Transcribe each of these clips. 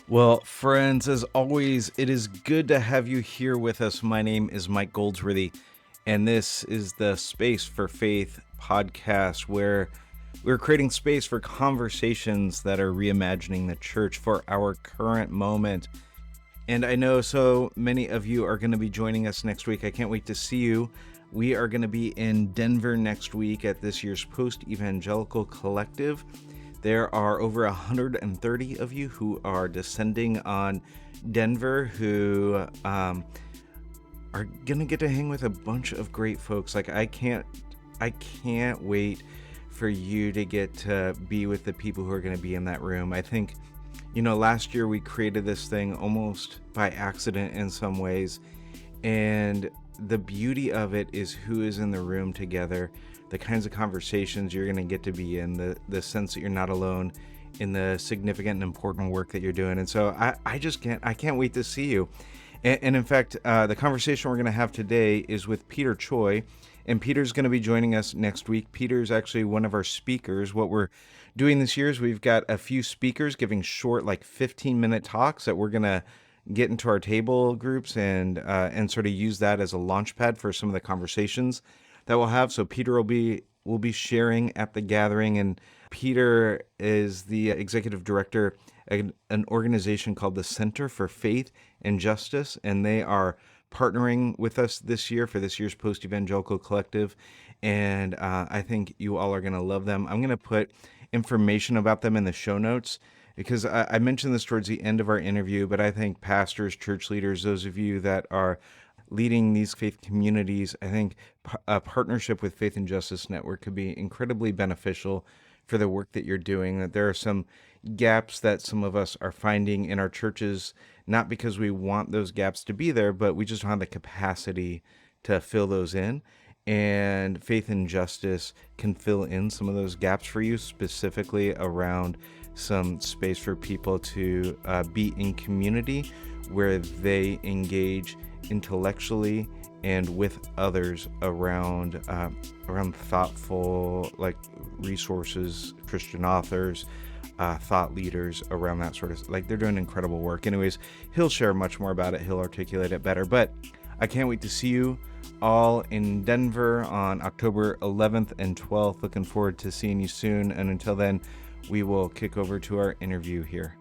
Well, friends, as always, it is good to have you here with us. My name is Mike Goldsworthy, and this is the Space for Faith podcast, where we're creating space for conversations that are reimagining the church for our current moment. And I know so many of you are going to be joining us next week. I can't wait to see you. We are going to be in Denver next week at this year's Post-Evangelical Collective. There are over 130 of you who are descending on Denver who are going to get to hang with a bunch of great folks. Like I can't wait for you to get to be with the people who are going to be in that room. I think, last year we created this thing almost by accident in some ways. And the beauty of it is who is in the room together, the kinds of conversations you're going to get to be in, the sense that you're not alone in the significant and important work that you're doing. And so I can't wait to see you. And in fact, the conversation we're going to have today is with Peter Choi, and Peter's going to be joining us next week. Peter's actually one of our speakers. What we're doing this year is we've got a few speakers giving short, 15-minute talks that we're going to get into our table groups and sort of use that as a launch pad for some of the conversations that we'll have. So Peter will be sharing at the gathering, and Peter is the executive director at an organization called the Center for Faith and Justice, and they are partnering with us this year for this year's Post-Evangelical Collective, and I think you all are going to love them. I'm going to put information about them in the show notes, because I mentioned this towards the end of our interview, but I think pastors, church leaders, those of you that are leading these faith communities, I think a partnership with Faith and Justice Network could be incredibly beneficial for the work that you're doing. That there are some gaps that some of us are finding in our churches, not because we want those gaps to be there, but we just don't have the capacity to fill those in. And Faith and Justice can fill in some of those gaps for you, specifically around some space for people to be in community where they engage intellectually and with others around thoughtful resources, Christian authors, thought leaders, around that sort of they're doing incredible work. Anyways, he'll share much more about it. He'll articulate it better. But I can't wait to see you all in Denver on October 11th and 12th. Looking forward to seeing you soon. And until then, we will kick over to our interview here.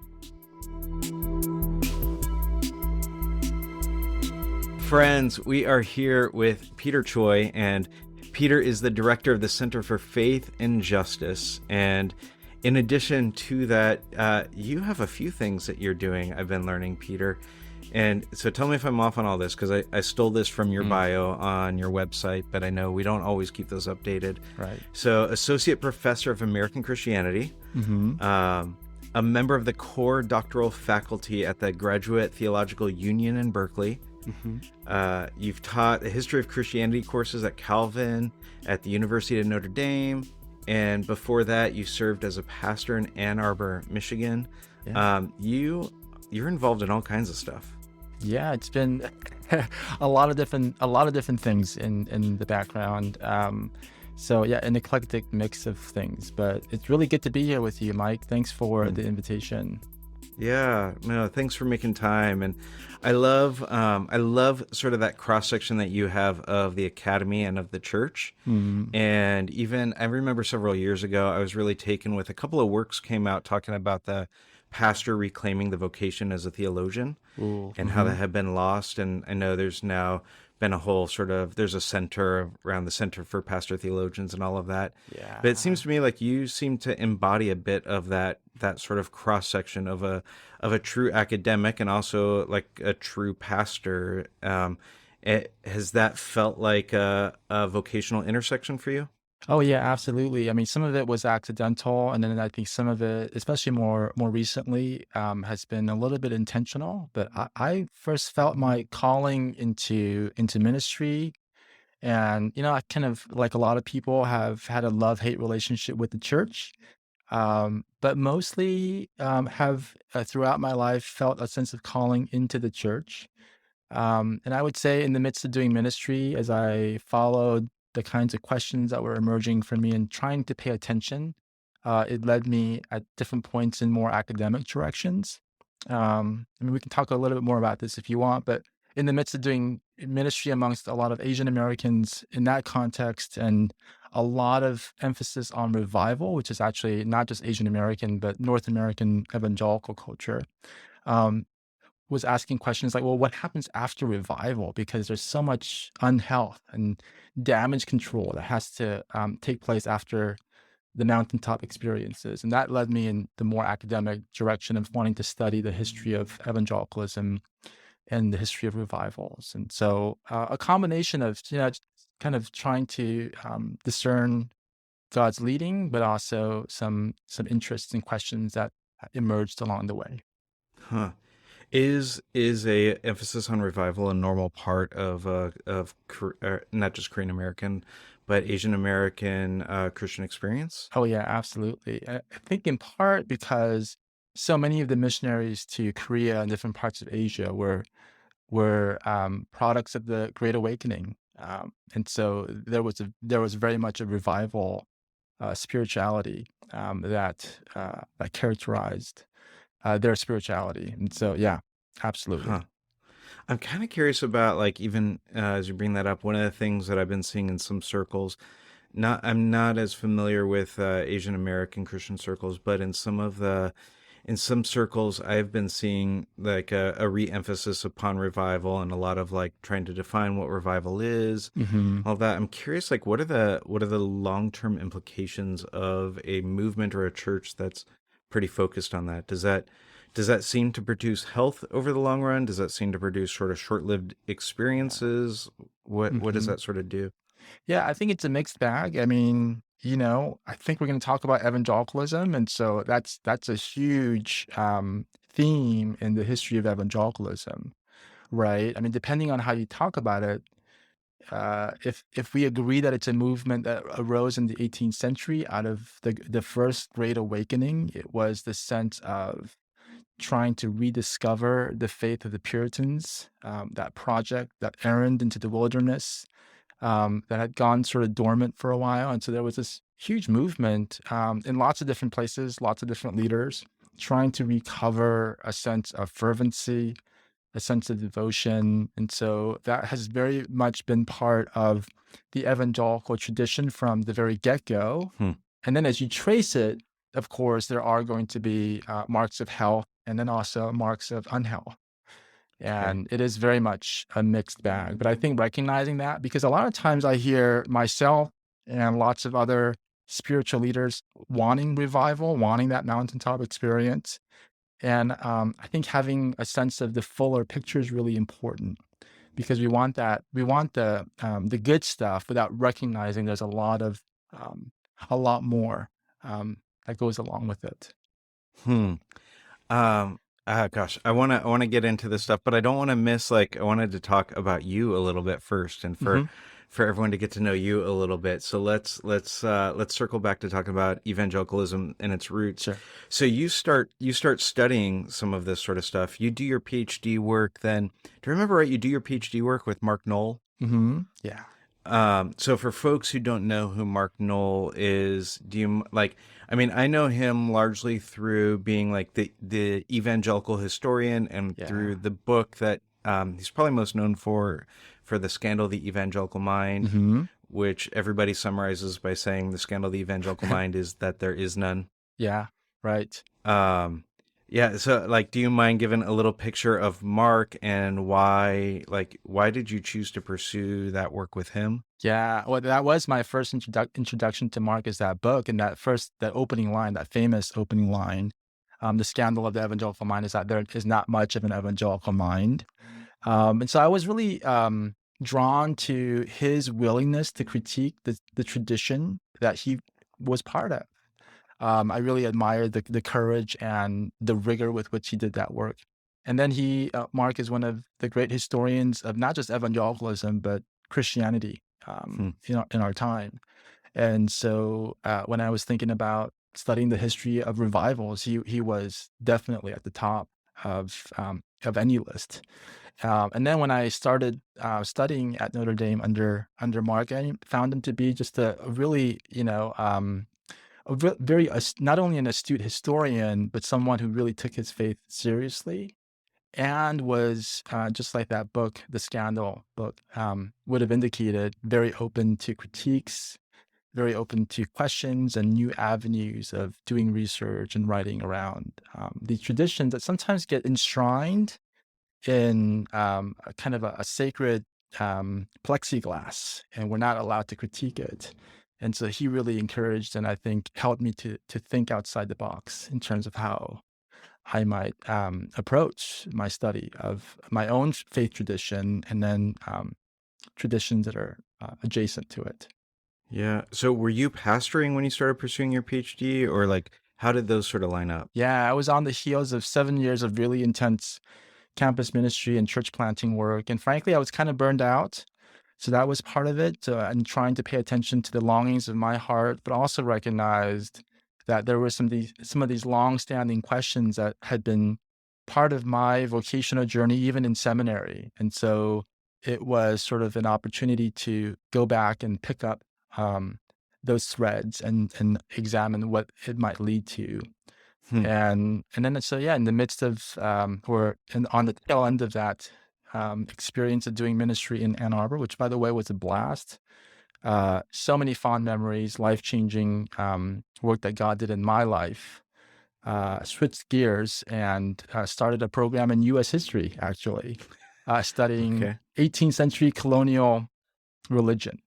Friends, we are here with Peter Choi, and Peter is the director of the Center for Faith and Justice. And in addition to that, you have a few things that you're doing, I've been learning, Peter. And so tell me if I'm off on all this, because I stole this from your bio on your website, but I know we don't always keep those updated. Right. So Associate Professor of American Christianity, a member of the Core Doctoral Faculty at the Graduate Theological Union in Berkeley. You've taught the history of Christianity courses at Calvin, at the University of Notre Dame, and before that you served as a pastor in Ann Arbor, Michigan. Yeah. You're involved in all kinds of stuff. Yeah, it's been a lot of different things in the background. So yeah, an eclectic mix of things, but it's really good to be here with you, Mike. Thanks for the invitation. Yeah, no, thanks for making time. And I love sort of that cross section that you have of the academy and of the church. And even I remember several years ago, I was really taken with a couple of works came out talking about the pastor reclaiming the vocation as a theologian. And how that had been lost. And I know there's now been a whole there's a center around the Center for Pastor Theologians and all of that. Yeah. But it seems to me like you seem to embody a bit of that sort of cross section of a true academic and also like a true pastor. Has that felt like a vocational intersection for you? Oh yeah, absolutely. I mean, some of it was accidental, and then I think some of it, especially more recently, has been a little bit intentional. But I first felt my calling into ministry, and I kind of, like a lot of people, have had a love-hate relationship with the church, but mostly have throughout my life felt a sense of calling into the church. And I would say in the midst of doing ministry, as I followed the kinds of questions that were emerging for me and trying to pay attention, it led me at different points in more academic directions. I mean, we can talk a little bit more about this if you want, but in the midst of doing ministry amongst a lot of Asian Americans in that context, and a lot of emphasis on revival, which is actually not just Asian American, but North American evangelical culture, um, was asking questions like, well, what happens after revival? Because there's so much unhealth and damage control that has to take place after the mountaintop experiences. And that led me in the more academic direction of wanting to study the history of evangelicalism and the history of revivals. And so a combination of, just kind of trying to discern God's leading, but also some interests and questions that emerged along the way. Huh. Is a emphasis on revival a normal part of not just Korean American, but Asian American Christian experience? Oh yeah, absolutely. I think in part because so many of the missionaries to Korea and different parts of Asia were products of the Great Awakening, and so there was very much a revival spirituality that characterized their spirituality, and so yeah, absolutely. Huh. I'm kind of curious about like even as you bring that up, one of the things that I've been seeing in some circles. Not I'm not as familiar with Asian American Christian circles, but in some circles I've been seeing like a re-emphasis upon revival and a lot of like trying to define what revival is, Hmm. all that. I'm curious, like what are the long-term implications of a movement or a church that's pretty focused on that? Does that seem to produce health over the long run? Does that seem to produce sort of short-lived Yeah. experiences? What does Hmm. that sort of do? Yeah, I think it's a mixed bag. I mean, I think we're going to talk about evangelicalism, and so that's a huge theme in the history of evangelicalism, right? I mean, depending on how you talk about it, if we agree that it's a movement that arose in the 18th century out of the first Great Awakening, it was the sense of trying to rediscover the faith of the Puritans, that project, that errand into the wilderness, that had gone sort of dormant for a while. And so there was this huge movement in lots of different places, lots of different leaders trying to recover a sense of fervency, a sense of devotion. And so that has very much been part of the evangelical tradition from the very get go. Hmm. And then as you trace it, of course, there are going to be marks of health and then also marks of unhealth. Okay. And it is very much a mixed bag. But I think recognizing that, because a lot of times I hear myself and lots of other spiritual leaders wanting revival, wanting that mountaintop experience. And I think having a sense of the fuller picture is really important because we want the good stuff without recognizing there's um, a lot more that goes along with it. Hmm. Gosh, I want to get into this stuff, but I don't want to miss like I wanted to talk about you a little bit first, and Hmm. for everyone to get to know you a little bit. So let's circle back to talking about evangelicalism and its roots. Sure. So you start studying some of this sort of stuff. You do your PhD work. Then, do you remember right? You do your PhD work with Mark Knoll. Yeah. So for folks who don't know who Mark Knoll is, do you like? I mean, I know him largely through being like the evangelical historian, and Yeah. through the book that he's probably most known for the scandal, of the evangelical mind, Hmm. which everybody summarizes by saying the scandal, of the evangelical mind is that there is none. Yeah. Right. Um, yeah. So, like, do you mind giving a little picture of Mark and why did you choose to pursue that work with him? Yeah, well, that was my first introduction to Mark is that book, and that opening line, that famous opening line, "The scandal of the evangelical mind is that there is not much of an evangelical mind." And so I was really drawn to his willingness to critique the tradition that he was part of. I really admired the courage and the rigor with which he did that work. And then Mark is one of the great historians of not just evangelicalism, but Christianity, Hmm. in our time. And so when I was thinking about studying the history of revivals, he was definitely at the top of any list. And then when I started studying at Notre Dame under Mark, I found him to be just a really, very not only an astute historian, but someone who really took his faith seriously and was just like that book, the Scandal book, would have indicated, very open to critiques, very open to questions and new avenues of doing research and writing around these traditions that sometimes get enshrined in a kind of a sacred plexiglass, and we're not allowed to critique it. And so he really encouraged and I think helped me to think outside the box in terms of how I might approach my study of my own faith tradition and then traditions that are adjacent to it. Yeah. So were you pastoring when you started pursuing your PhD, or like how did those sort of line up? Yeah, I was on the heels of 7 years of really intense campus ministry and church planting work. And frankly, I was kind of burned out. So that was part of it, and trying to pay attention to the longings of my heart, but also recognized that there were some of these long-standing questions that had been part of my vocational journey, even in seminary. And so it was sort of an opportunity to go back and pick up those threads and examine what it might lead to. Hmm. And then so yeah, in the midst of on the tail end of that experience of doing ministry in Ann Arbor, which by the way was a blast. So many fond memories, life-changing work that God did in my life. Switched gears and started a program in U.S. history, actually, studying Okay. 18th century colonial religion.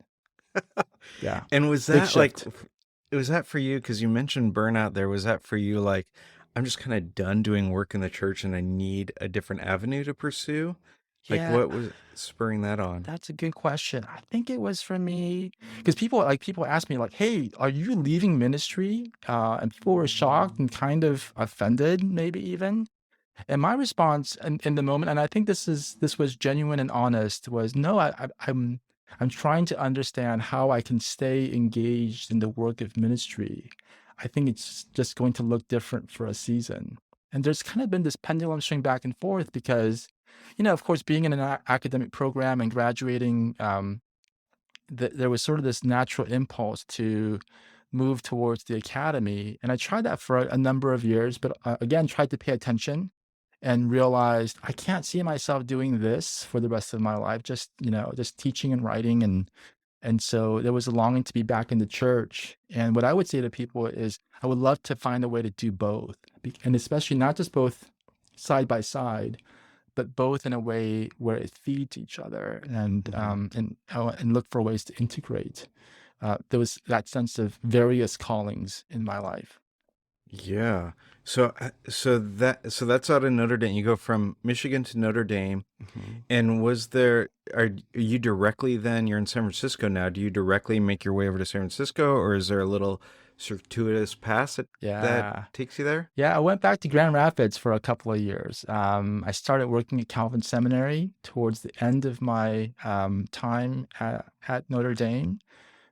Yeah, And was big that like, shift. was that for you? Because you mentioned burnout there. Was that for you like, I'm just kind of done doing work in the church and I need a different avenue to pursue? Like, Yeah, what was spurring that on? that's a good question. I think it was for me because people ask me like, "Hey, are you leaving ministry?" And people were shocked and kind of offended, maybe even. And my response in the moment, and I think this was genuine and honest, was no. I'm trying to understand how I can stay engaged in the work of ministry. I think it's just going to look different for a season. And there's kind of been this pendulum swing back and forth because, of course, being in an academic program and graduating, there was sort of this natural impulse to move towards the academy. And I tried that for a number of years, but again, tried to pay attention and realized I can't see myself doing this for the rest of my life, just teaching and writing. And so there was a longing to be back in the church. And what I would say to people is I would love to find a way to do both, and especially not just both side by side, but both in a way where it feeds each other and look for ways to integrate. There was that sense of various callings in my life. Yeah. So that's out of Notre Dame. You go from Michigan to Notre Dame. Mhm. And are you directly then, you're in San Francisco now, do you directly make your way over to San Francisco, or is there a little circuitous path that Yeah. takes you there? Yeah, I went back to Grand Rapids for a couple of years. I started working at Calvin Seminary towards the end of my time at Notre Dame.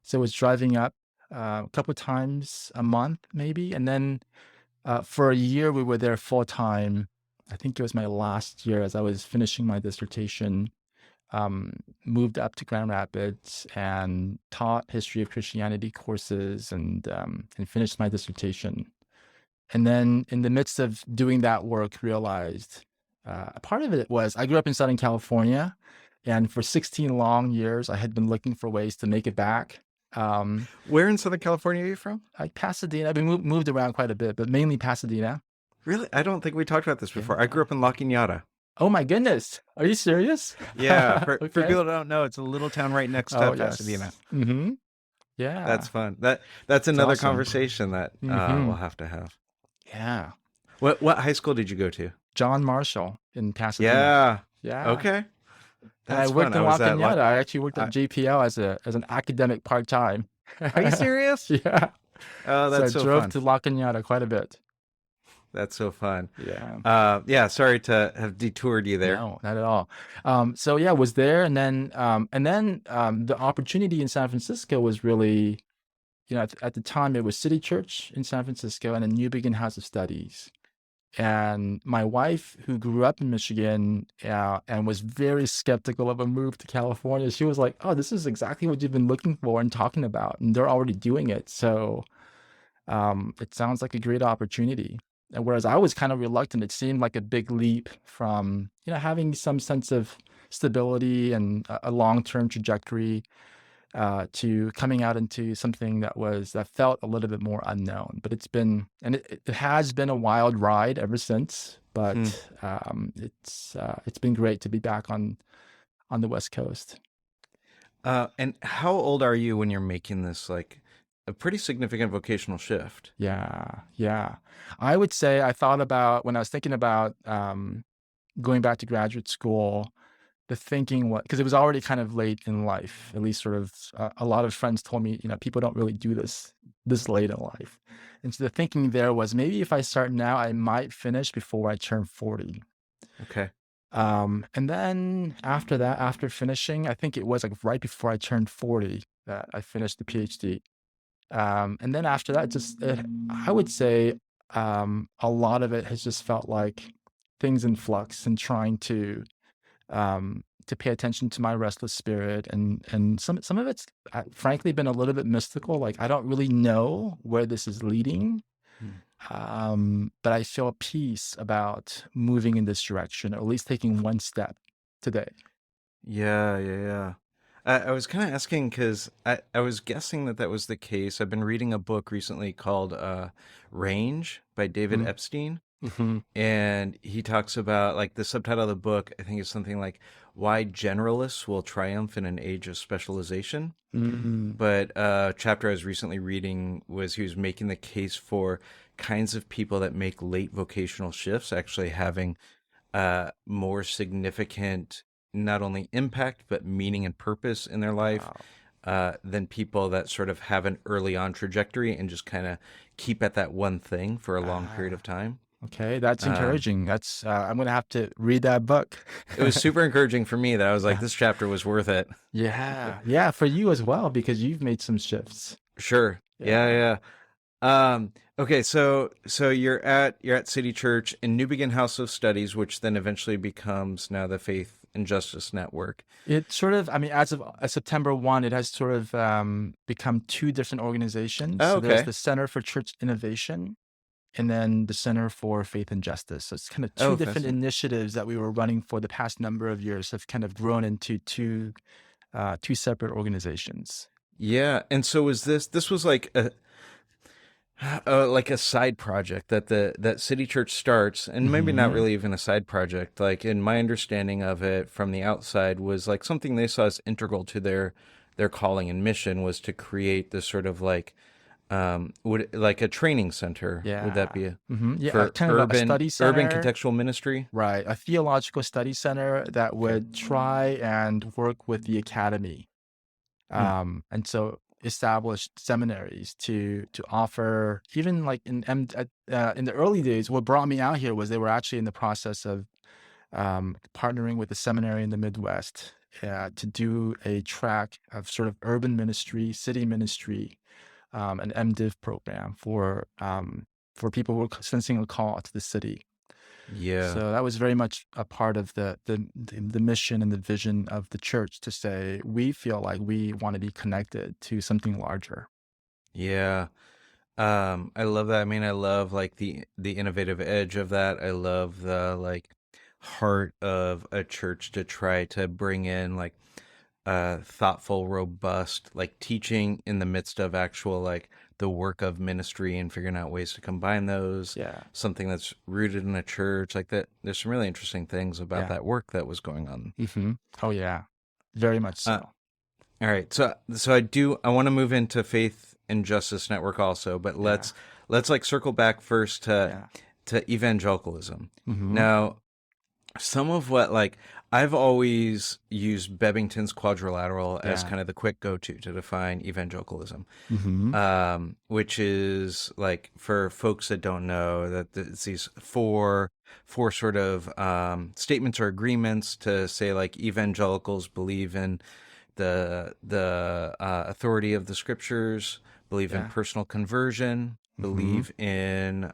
So I was driving up a couple of times a month, maybe. And then for a year, we were there full time. I think it was my last year as I was finishing my dissertation. Moved up to Grand Rapids and taught history of Christianity courses and finished my dissertation. And then in the midst of doing that work, realized part of it was I grew up in Southern California, and for 16 long years, I had been looking for ways to make it back. Where in Southern California are you from? Like Pasadena, I've been moved around quite a bit, but mainly Pasadena. Really? I don't think we talked about this before. I Yeah. grew up in La Cañada. Oh my goodness. Are you serious? Yeah, for Okay. people that don't know, it's a little town right next to Oh, Pasadena. yes. Mm-hmm. Yeah. That's fun. That's It's another awesome. conversation that Mm-hmm. we'll have to have. Yeah. What high school did you go to? John Marshall in Pasadena. Yeah. Yeah. Okay. And I That's worked fun. in I La was at Cañada. I actually worked at I- JPL as an academic part-time. Are you serious? Yeah. Oh, So I that's so drove fun. to La Cañada quite a bit. That's so fun. Yeah. Yeah, sorry to have detoured you there. No, not at all. So yeah, was there, and then the opportunity in San Francisco was really, at the time it was City Church in San Francisco and a New Begin House of Studies. And my wife, who grew up in Michigan and was very skeptical of a move to California, she was like, "Oh, this is exactly what you've been looking for and talking about, and they're already doing it." So It sounds like a great opportunity. And whereas I was kind of reluctant, it seemed like a big leap from, having some sense of stability and a long-term trajectory to coming out into something that felt a little bit more unknown. But it has been a wild ride ever since. Hmm. But it's been great to be back on the West Coast. And how old are you when you're making this like a pretty significant vocational shift? Yeah, yeah. I would say I thought about when I was thinking about going back to graduate school. The thinking was because it was already kind of late in life. At least, sort of, a lot of friends told me, people don't really do this late in life. And so the thinking there was maybe if I start now, I might finish before I turn 40. Okay. And then after that, after finishing, I think it was like right before I turned 40 that I finished the PhD. And then after that, I would say a lot of it has just felt like things in flux and trying to pay attention to my restless spirit, and some of it's frankly been a little bit mystical. Like I don't really know where this is leading, Hmm. but I feel peace about moving in this direction, or at least taking one step today. Yeah, yeah, yeah. I was kind of asking because I was guessing that that was the case. I've been reading a book recently called Range by David Epstein. Mm-hmm. And he talks about like the subtitle of the book, I think is something like Why Generalists Will Triumph in an Age of Specialization. Mm-hmm. But chapter I was recently reading was he was making the case for kinds of people that make late vocational shifts actually having more significant not only impact but meaning and purpose in their life Wow. than people that sort of have an early on trajectory and just kind of keep at that one thing for a long period of Ah, time. okay, that's Um, encouraging. That's I'm gonna have to read that book. it was super encouraging for me that I was like, Yeah. this chapter was worth it. Yeah, yeah, for you as well because you've made some shifts. Sure. Yeah, Yeah. yeah. Okay, so you're at City Church in New Begin House of Studies, which then eventually becomes now the Faith and Justice Network. It sort of, I mean, as of September 1, it has sort of become two different organizations. Oh, So there's okay. the Center for Church Innovation and then the Center for Faith and Justice. So it's kind of two Oh, different fascinating. initiatives that we were running for the past number of years have kind of grown into two separate organizations. Yeah, and so was this was like a side project that that City Church starts, and maybe not Hmm. really even a side project. Like in my understanding of it from the outside was like something they saw as integral to their calling and mission was to create this sort of like would like a training center. Would that Yeah. be Yeah, for kind of a urban study urban center. contextual ministry? Right, a theological study center that Okay. would try and work with the academy, Hmm. and so established seminaries to offer even like in the early days. What brought me out here was they were actually in the process of partnering with a seminary in the Midwest to do a track of sort of urban ministry, city ministry, an MDiv program for people who are sensing a call to the city. Yeah. So that was very much a part of the mission and the vision of the church to say we feel like we want to be connected to something larger. Yeah. I love that. I mean, I love like the innovative edge of that. I love the like heart of a church to try to bring in like thoughtful, robust like teaching in the midst of actual like the work of ministry and figuring out ways to combine those. Yeah, Something that's rooted in a church like that. There's some really interesting things about yeah. that work that was going on. Oh yeah, very much Uh, so. all right, so I want to move into Faith and Justice Network also, but Yeah, let's like circle back first yeah. to evangelicalism. Mm-hmm. Now, some of what like I've always used Bebbington's quadrilateral as Yeah. kind of the quick go-to define evangelicalism, Mm-hmm. which is like for folks that don't know that it's these four sort of statements or agreements to say like evangelicals believe in the authority of the scriptures, believe in Yeah. personal conversion, Mm-hmm. believe in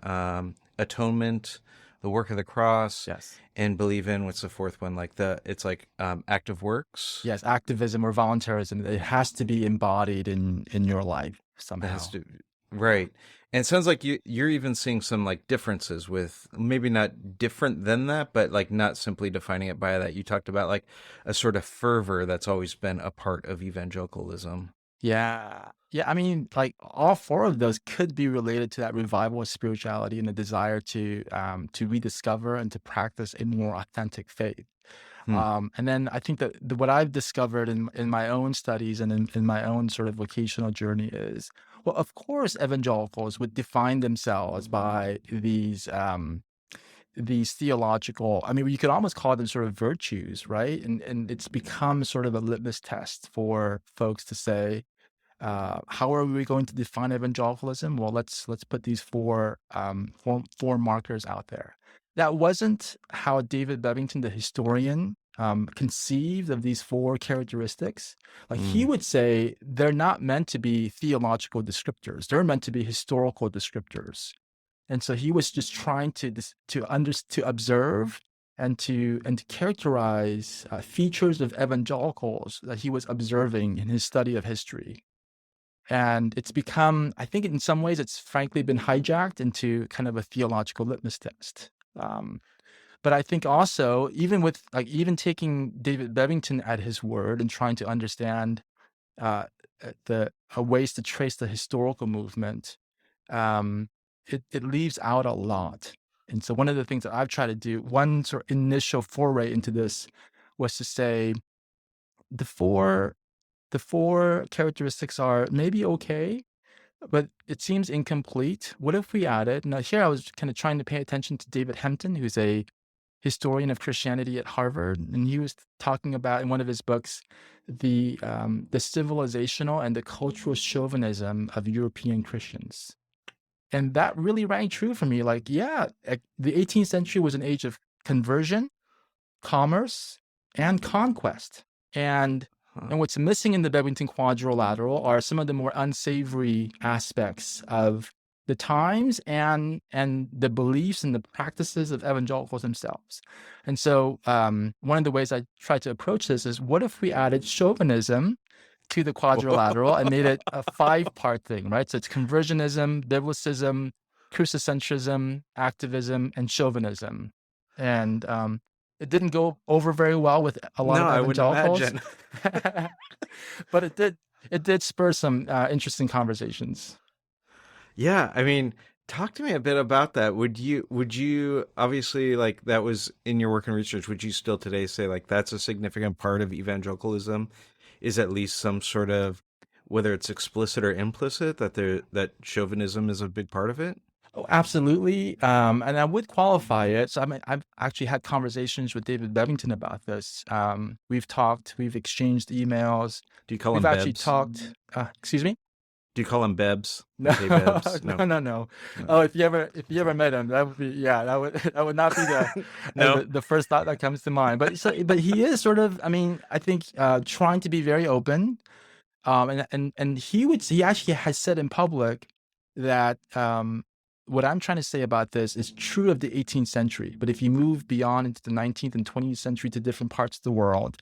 atonement, the work of the cross, Yes. and believe in what's the fourth one? Like it's like active works. Yes. Activism or voluntarism. It has to be embodied in your life That has somehow. to right. And it sounds like you're even seeing some like differences with maybe not different than that, but like not simply defining it by that. You talked about like a sort of fervor that's always been a part of evangelicalism. Yeah. Yeah, I mean, like, all 4 of those could be related to that revival of spirituality and the desire to rediscover and to practice a more authentic faith. Hmm. And then I think that what I've discovered in my own studies and in my own sort of vocational journey is, well, of course, evangelicals would define themselves by these theological, I mean, you could almost call them sort of virtues, right? And it's become sort of a litmus test for folks to say, how are we going to define evangelicalism? Well, let's put these four markers out there. That wasn't how David Bevington, the historian, conceived of these 4 characteristics. Like, he Mm. would say they're not meant to be theological descriptors; they're meant to be historical descriptors. And so he was just trying to observe and to characterize features of evangelicals that he was observing in his study of history. And it's become, I think in some ways, it's frankly been hijacked into kind of a theological litmus test. Um, but I think also, even with like even taking David Bevington at his word and trying to understand uh, the ways to trace the historical movement, um, it leaves out a lot. And so one of the things that I've tried to do, one sort of initial foray into this, was to say the four characteristics are maybe okay, but it seems incomplete. What if we added? Now, here I was kind of trying to pay attention to David Hempton, who's a historian of Christianity at Harvard, and he was talking about in one of his books the civilizational and the cultural chauvinism of European Christians. And that really rang true for me. Like, yeah, the 18th century was an age of conversion, commerce, and conquest. And Huh. and what's missing in the Bevington Quadrilateral are some of the more unsavory aspects of the times and the beliefs and the practices of evangelicals themselves. And so one of the ways I try to approach this is, what if we added chauvinism to the quadrilateral and made it a 5-part thing, right? So it's conversionism, biblicism, crucicentrism, activism, and chauvinism. And it didn't go over very well with a lot No, of I wouldn't evangelicals, imagine. but it did spur some interesting conversations. Yeah, I mean, talk to me a bit about that. Would you obviously like that was in your work and research, would you still today say like that's a significant part of evangelicalism is at least some sort of whether it's explicit or implicit that chauvinism is a big part of it? Oh, absolutely. And I would qualify it. So I mean, I've actually had conversations with David Bevington about this. We've talked, we've exchanged emails. Do you call We've them actually bebs? talked, excuse me? Do you call them bebs? No, Like hey bebs? No. no, no, no. No. Oh, if you ever met him, that would be, yeah, that would not be the No. the first thought that comes to mind. But he is sort of, I mean, I think trying to be very open. And he actually has said in public that what I'm trying to say about this is true of the 18th century, but if you move beyond into the 19th and 20th century to different parts of the world,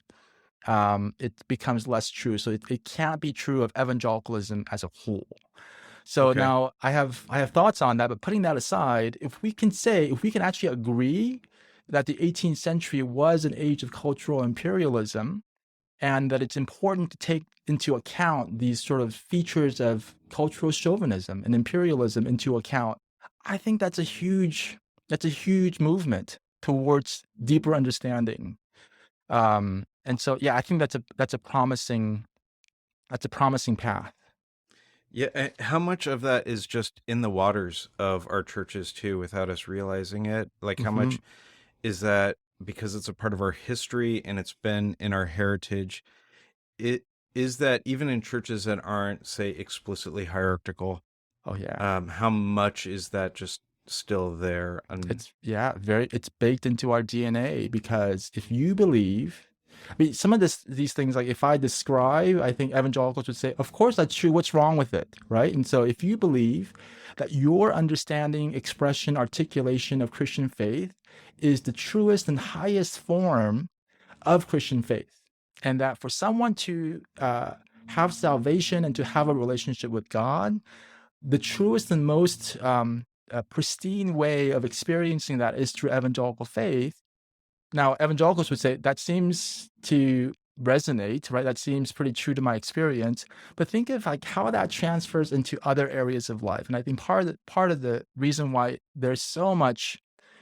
it becomes less true. So it can't be true of evangelicalism as a whole. So Okay. now I have thoughts on that, but putting that aside, if we can actually agree that the 18th century was an age of cultural imperialism, and that it's important to take into account these sort of features of cultural chauvinism and imperialism into account, I think that's a huge movement towards deeper understanding. And so, yeah, I think that's a promising path. Yeah, how much of that is just in the waters of our churches too without us realizing it? Like how Hmm. much is that because it's a part of our history and it's been in our heritage? It is that even in churches that aren't, say, explicitly hierarchical, Oh yeah. how much is that just still there? And It's baked into our DNA, because if you believe, I mean, some of these things, like if I describe, I think evangelicals would say, of course that's true. What's wrong with it? Right. And so if you believe that your understanding, expression, articulation of Christian faith is the truest and highest form of Christian faith, and that for someone to have salvation and to have a relationship with God, the truest and most pristine way of experiencing that is through evangelical faith. Now, evangelicals would say that seems to resonate, right? That seems pretty true to my experience. But think of like how that transfers into other areas of life. And I think part of the reason why there's so much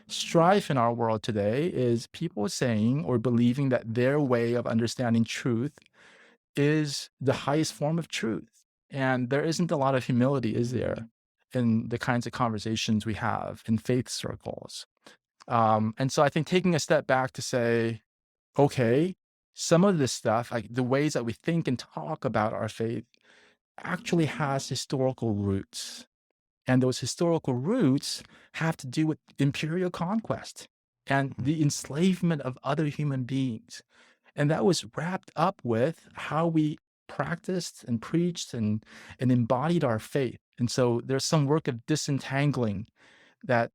strife in our world today is people saying or believing that their way of understanding truth is the highest form of truth. And there isn't a lot of humility, is there, in the kinds of conversations we have in faith circles. And so I think taking a step back to say, okay, some of this stuff, like the ways that we think and talk about our faith, actually has historical roots. And those historical roots have to do with imperial conquest and the enslavement of other human beings. And that was wrapped up with how we practiced and preached and embodied our faith. And so there's some work of disentangling that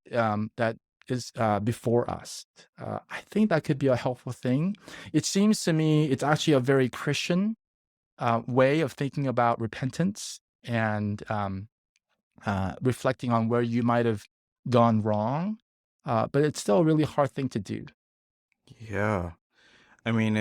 is before us. I think that could be a helpful thing. It seems to me it's actually a very Christian way of thinking about repentance and reflecting on where you might have gone wrong. But it's still a really hard thing to do. Yeah. I mean,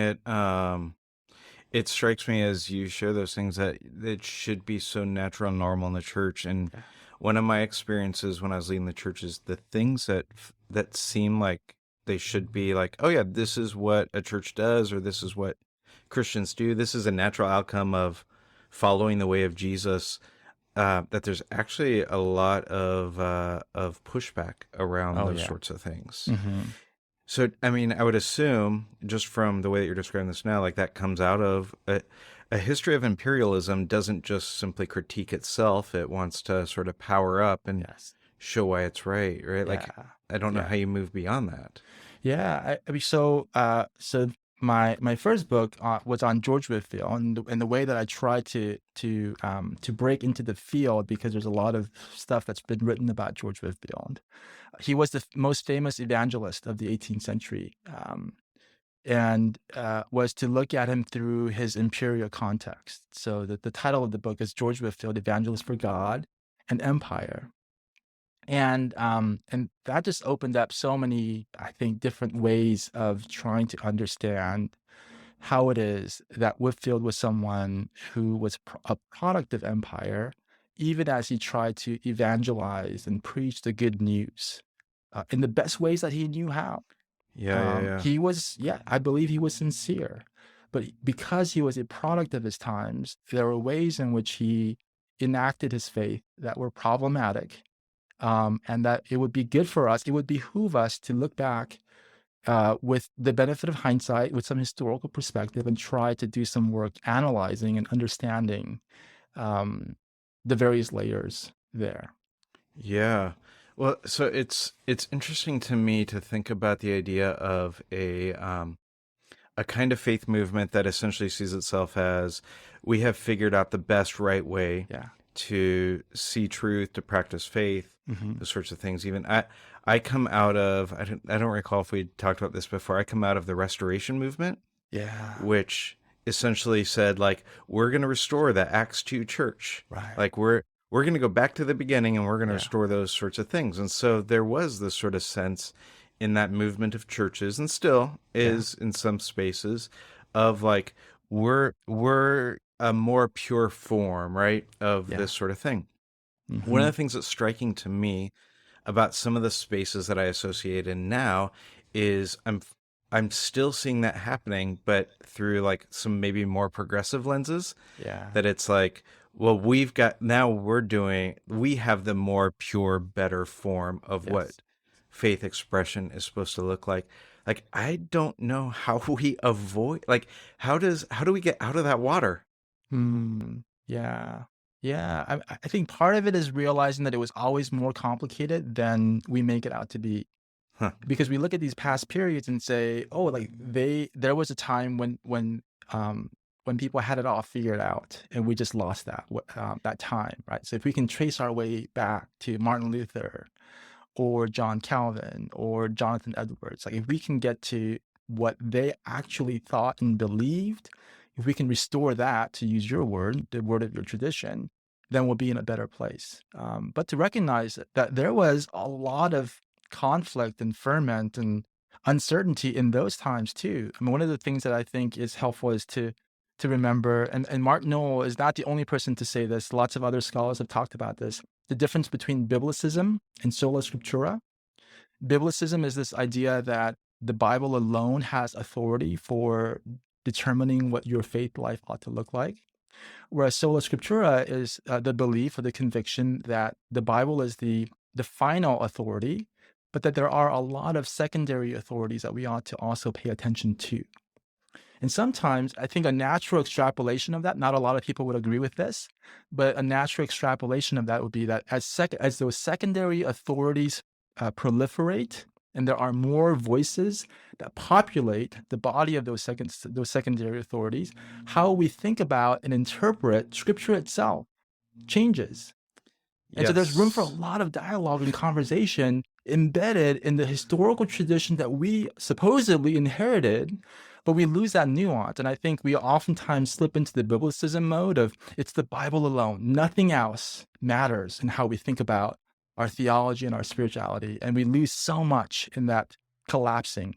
it strikes me as you share those things that it should be so natural and normal in the church. And Yeah. one of my experiences when I was leading the church is the things that seem like they should be like, oh yeah, this is what a church does, or this is what Christians do. This is a natural outcome of following the way of Jesus. That there's actually a lot of pushback around Oh, those yeah. sorts of things. Hmm. So, I mean, I would assume, just from the way that you're describing this now, like that comes out of a history of imperialism doesn't just simply critique itself. It wants to sort of power up and Yes. show why it's right? Like, Yeah. I don't know Yeah. how you move beyond that. Yeah, I mean, so my first book was on George Whitefield, and the way that I tried to break into the field, because there's a lot of stuff that's been written about George Whitefield. He was the most famous evangelist of the 18th century, and was to look at him through his imperial context. So the title of the book is George Whitefield, Evangelist for God and Empire. And that just opened up so many, I think, different ways of trying to understand how it is that Whitfield was someone who was a product of empire, even as he tried to evangelize and preach the good news in the best ways that he knew how. Yeah. He was, yeah, I believe he was sincere, but because he was a product of his times, there were ways in which he enacted his faith that were problematic, and that it would be good for us, it would behoove us to look back with the benefit of hindsight, with some historical perspective, and try to do some work analyzing and understanding um, the various layers there. Yeah. Well, so it's interesting to me to think about the idea of a kind of faith movement that essentially sees itself as we have figured out the best right way Yeah. to see truth, to practice faith, Hmm. those sorts of things. Even I come out of I don't recall if we talked about this before. I come out of the Restoration movement, Yeah. which essentially said like we're going to restore the Acts 2 church. Right. Like we're going to go back to the beginning and we're going to Yeah. restore those sorts of things. And so there was this sort of sense in that movement of churches, and still Yeah. is in some spaces, of like we're a more pure form, right, of Yeah. this sort of thing. One of Hmm. the things that's striking to me about some of the spaces that I associate in now is I'm still seeing that happening, but through like some maybe more progressive lenses. Yeah. That it's like, well, we have the more pure, better form of Yes. what faith expression is supposed to look like. Like, I don't know how we avoid, like, how do we get out of that water? Hmm. Yeah. Yeah. I think part of it is realizing that it was always more complicated than we make it out to be. Huh. Because we look at these past periods and say, oh, like there was a time when people had it all figured out, and we just lost that time, right? So if we can trace our way back to Martin Luther or John Calvin or Jonathan Edwards, like if we can get to what they actually thought and believed, if we can restore that, to use your word, the word of your tradition, then we'll be in a better place. But to recognize that there was a lot of conflict and ferment and uncertainty in those times too. I mean, one of the things that I think is helpful is to remember, and Mark Noll is not the only person to say this. Lots of other scholars have talked about this. The difference between biblicism and sola scriptura. Biblicism is this idea that the Bible alone has authority for determining what your faith life ought to look like. Whereas sola scriptura is the belief or the conviction that the Bible is the final authority, but that there are a lot of secondary authorities that we ought to also pay attention to. And sometimes I think a natural extrapolation of that, not a lot of people would agree with this, but a natural extrapolation of that would be that as those secondary authorities proliferate, and there are more voices that populate the body of those secondary authorities, how we think about and interpret Scripture itself changes. And so there's room for a lot of dialogue and conversation embedded in the historical tradition that we supposedly inherited, but we lose that nuance. And I think we oftentimes slip into the biblicism mode of it's the Bible alone. Nothing else matters in how we think about our theology and our spirituality. And we lose so much in that collapsing.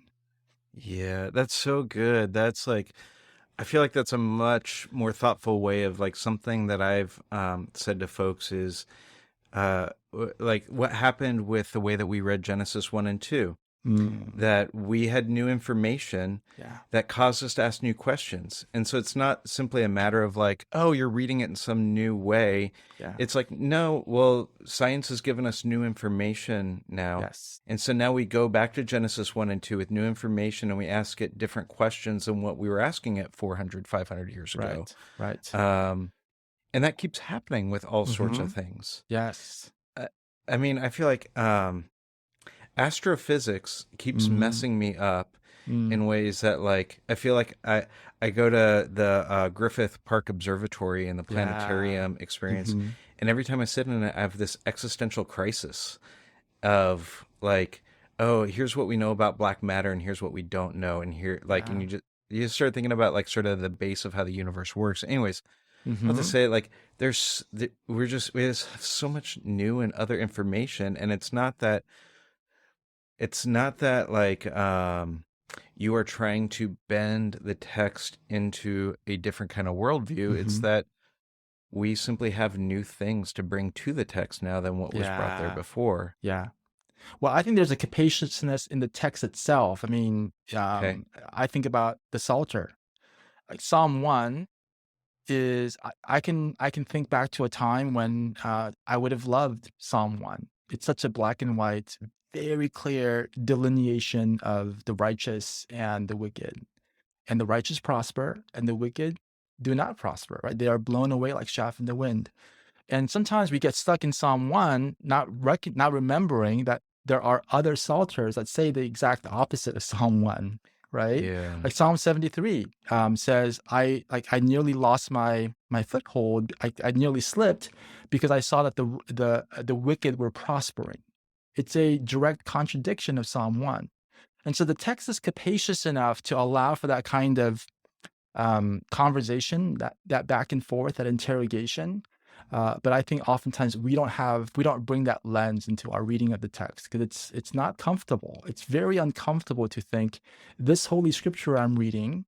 Yeah, that's so good. That's like, I feel like that's a much more thoughtful way of like something that I've said to folks is like what happened with the way that we read Genesis 1 and 2. That we had new information that caused us to ask new questions. And so it's not simply a matter of like, oh, you're reading it in some new way. It's like, no, well, science has given us new information now. And so now we go back to Genesis 1 and 2 with new information, and we ask it different questions than what we were asking it 400, 500 years ago. And that keeps happening with all sorts of things. I mean, I feel like astrophysics keeps messing me up in ways that, like, I feel like I go to the Griffith Park Observatory and the planetarium experience, and every time I sit in it, I have this existential crisis of like, oh, here's what we know about black matter, and here's what we don't know, and here, like, and you just start thinking about like sort of the base of how the universe works. Anyways, not to say like we have so much new and other information, and it's not that like you are trying to bend the text into a different kind of worldview. It's that we simply have new things to bring to the text now than what was brought there before. Well, I think there's a capaciousness in the text itself. I mean, I think about the Psalter. Like Psalm 1 is, I can think back to a time when I would have loved Psalm 1. It's such a black and white, very clear delineation of the righteous and the wicked. And the righteous prosper, and the wicked do not prosper, right? They are blown away like chaff in the wind. And sometimes we get stuck in Psalm 1, not remembering that there are other psalters that say the exact opposite of Psalm 1, right? Like Psalm 73 says, I nearly lost my foothold. I nearly slipped because I saw that the wicked were prospering. It's a direct contradiction of Psalm 1. And so the text is capacious enough to allow for that kind of conversation, that back and forth, that interrogation. But I think oftentimes we don't bring that lens into our reading of the text because it's not comfortable. It's very uncomfortable to think this Holy Scripture I'm reading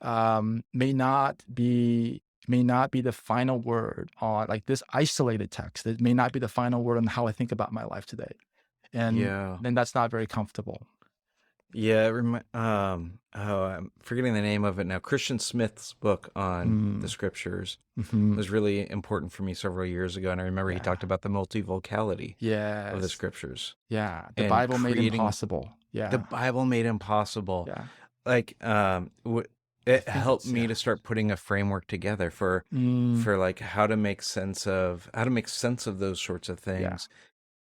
may not be the final word on, like, this isolated text. It may not be the final word on how I think about my life today. And then that's not very comfortable. I'm forgetting the name of it now. Christian Smith's book on the scriptures was really important for me several years ago, and I remember he talked about the multivocality of the scriptures. The Bible made impossible. The Bible made impossible. Like, it helped me to start putting a framework together for like how to make sense of those sorts of things.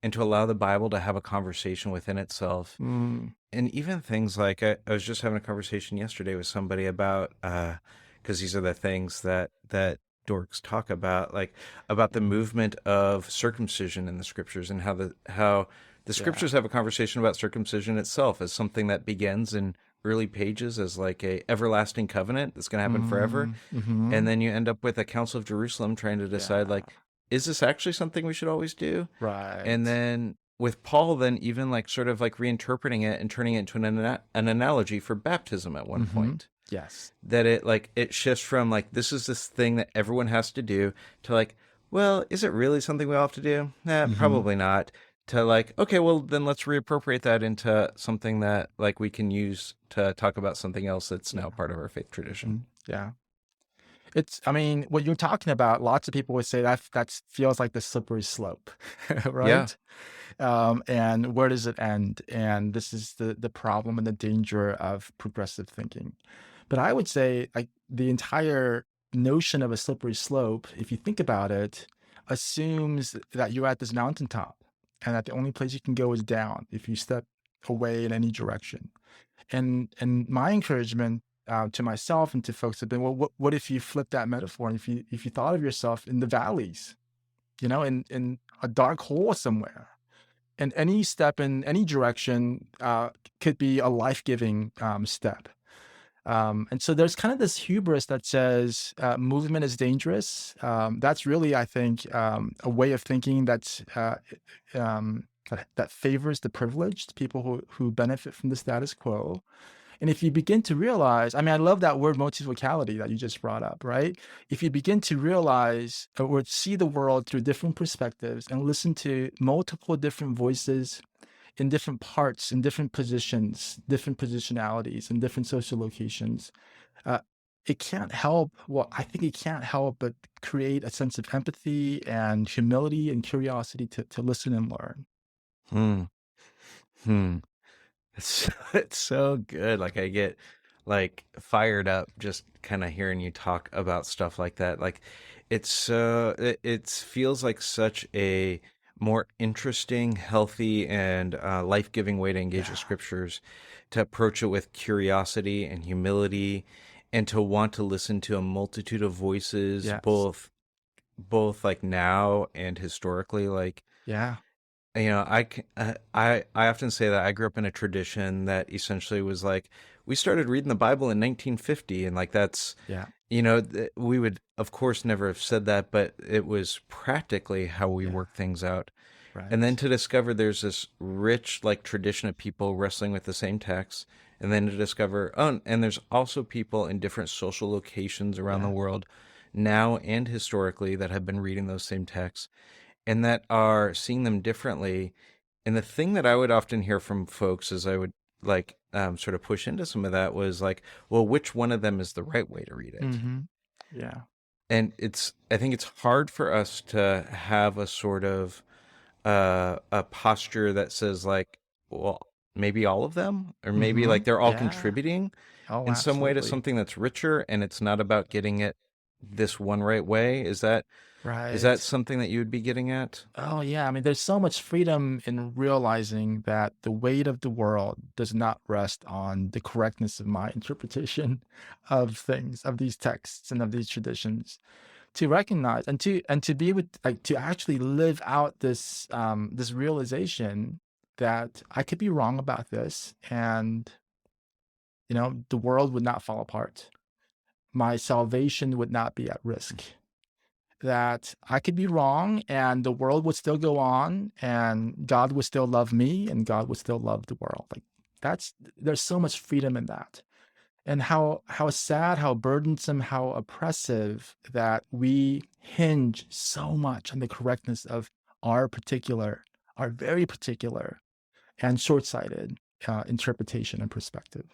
And to allow the Bible to have a conversation within itself. And even things like, I was just having a conversation yesterday with somebody about, because these are the things that dorks talk about, like about the movement of circumcision in the scriptures, and how the scriptures have a conversation about circumcision itself as something that begins in early pages as like a everlasting covenant that's going to happen forever. And then you end up with a Council of Jerusalem trying to decide like, is this actually something we should always do? And Right. then with Paul, then even like sort of like reinterpreting it and turning it into an analogy for baptism at one Mm-hmm. point. Yes. That it shifts from like this is this thing that everyone has to do to like, well, is it really something we all have to do? Mm-hmm. Probably not. To like, okay, well then let's reappropriate that into something that like we can use to talk about something else that's now Yeah. part of our faith tradition. Mm-hmm. Yeah. I mean, what you're talking about, lots of people would say that feels like the slippery slope, Yeah. right? And where does it end? And this is the problem and the danger of progressive thinking. But I would say, like, the entire notion of a slippery slope, if you think about it, assumes that you're at this mountaintop and that the only place you can go is down if you step away in any direction. And my encouragement to myself and to folks have been, well, what if you flip that metaphor and if you thought of yourself in the valleys, in a dark hole somewhere, and any step in any direction could be a life-giving step. And so there's kind of this hubris that says movement is dangerous. That's really, I think, a way of thinking that favors the privileged, people who benefit from the status quo. And if you begin to realize, I mean, I love that word multivocality that you just brought up, right? If you begin to realize or see the world through different perspectives and listen to multiple different voices in different parts, in different positions, different positionalities, and different social locations, uh, it can't help, well, I think it can't help but create a sense of empathy and humility and curiosity to listen and learn. Hmm. Hmm. It's so good. Like I get like fired up just kind of hearing you talk about stuff like that. Like it feels like such a more interesting, healthy, and life-giving way to engage the Yeah. scriptures, to approach it with curiosity and humility, and to want to listen to a multitude of voices, Yes. both like now and historically. Like Yeah. I often say that I grew up in a tradition that essentially was like we started reading the Bible in 1950, and like that's Yeah. we would of course never have said that, but it was practically how we Yeah. work things out. And then Right. to discover there's this rich like tradition of people wrestling with the same text, and then to discover and there's also people in different social locations around the Yeah. world now and historically that have been reading those same texts and that are seeing them differently. And the thing that I would often hear from folks as I would like sort of push into some of that was like, well, which one of them is the right way to read it? Mm-hmm. Yeah. And I think it's hard for us to have a sort of a posture that says like, well, maybe all of them, or maybe Mm-hmm. like they're all Yeah. contributing Oh, in some way to absolutely. something that's richer, and it's not about getting it this one right way. Is that Right. something that you would be getting at? Oh, yeah. I mean, there's so much freedom in realizing that the weight of the world does not rest on the correctness of my interpretation of things, of these texts and of these traditions. To recognize and to be with, like, to actually live out this realization that I could be wrong about this, and the world would not fall apart. My salvation would not be at risk. That I could be wrong and the world would still go on and God would still love me and God would still love the world. Like, there's so much freedom in that. And how sad, how burdensome, how oppressive that we hinge so much on the correctness of our very particular and short-sighted interpretation and perspective.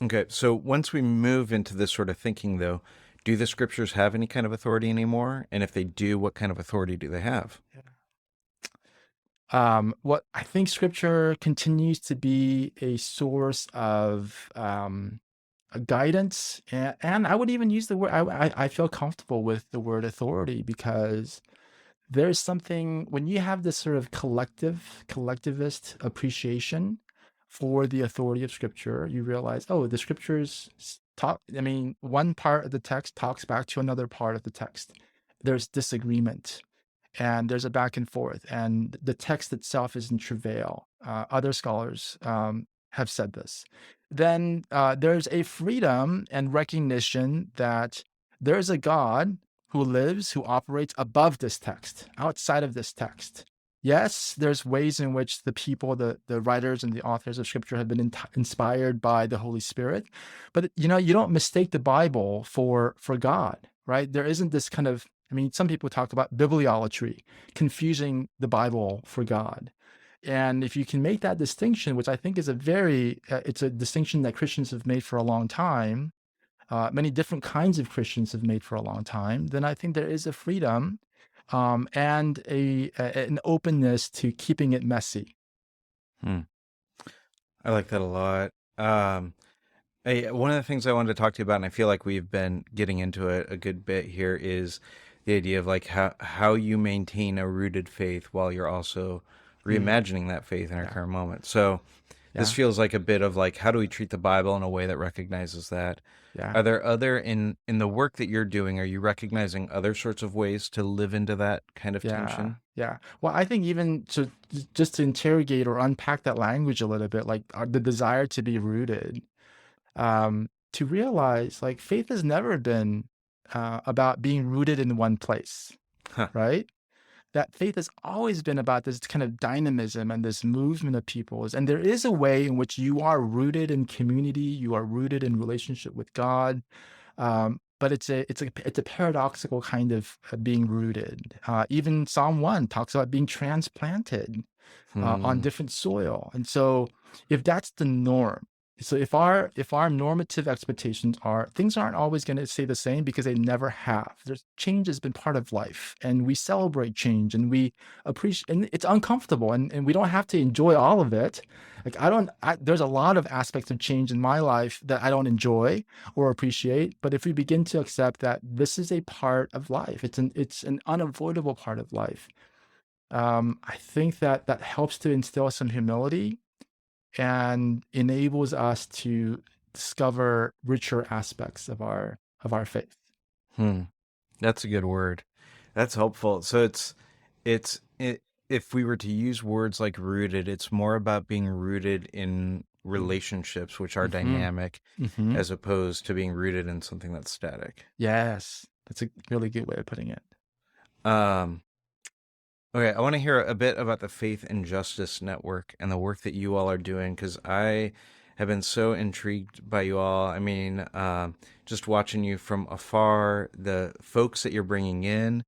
Okay, so once we move into this sort of thinking, though, do the scriptures have any kind of authority anymore? And if they do, what kind of authority do they have? What I think scripture continues to be a source of a guidance, and I would even use the word. I feel comfortable with the word authority because there's something when you have this sort of collectivist appreciation for the authority of scripture, you realize, oh, the scriptures talk. I mean, one part of the text talks back to another part of the text. There's disagreement and there's a back and forth, and the text itself is in travail. Other scholars have said this. Then there's a freedom and recognition that there's a God who lives, who operates above this text, outside of this text. Yes, there's ways in which the people, the writers and the authors of Scripture have been inspired by the Holy Spirit, but you don't mistake the Bible for God, right? There isn't this kind of, I mean, some people talk about bibliolatry, confusing the Bible for God. And if you can make that distinction, which I think is it's a distinction that Christians have made for a long time, many different kinds of Christians have made for a long time, then I think there is a freedom and an openness to keeping it messy. Hmm. I like that a lot. One of the things I wanted to talk to you about, and I feel like we've been getting into it a good bit here, is the idea of like how you maintain a rooted faith while you're also reimagining that faith in our current moment. So this feels like a bit of like, how do we treat the Bible in a way that recognizes that? Yeah. Are there other, in the work that you're doing, are you recognizing other sorts of ways to live into that kind of tension? Yeah. Well, I think even just to interrogate or unpack that language a little bit, like the desire to be rooted, to realize like faith has never been about being rooted in one place, Huh. right? That faith has always been about this kind of dynamism and this movement of peoples. And there is a way in which you are rooted in community, you are rooted in relationship with God. But it's a paradoxical kind of being rooted. Even Psalm 1 talks about being transplanted on different soil. And so if that's the norm, so if our normative expectations are things aren't always going to stay the same because they never have. Change has been part of life, and we celebrate change, and we appreciate, and it's uncomfortable, and we don't have to enjoy all of it. Like there's a lot of aspects of change in my life that I don't enjoy or appreciate. But if we begin to accept that this is a part of life, it's an unavoidable part of life. I think that helps to instill some humility and enables us to discover richer aspects of our faith. That's a good word. That's helpful. So if we were to use words like rooted, it's more about being rooted in relationships, which are dynamic, as opposed to being rooted in something that's static. Yes, that's a really good way of putting it. Okay, I want to hear a bit about the Faith and Justice Network and the work that you all are doing, because I have been so intrigued by you all. I mean, just watching you from afar, the folks that you're bringing in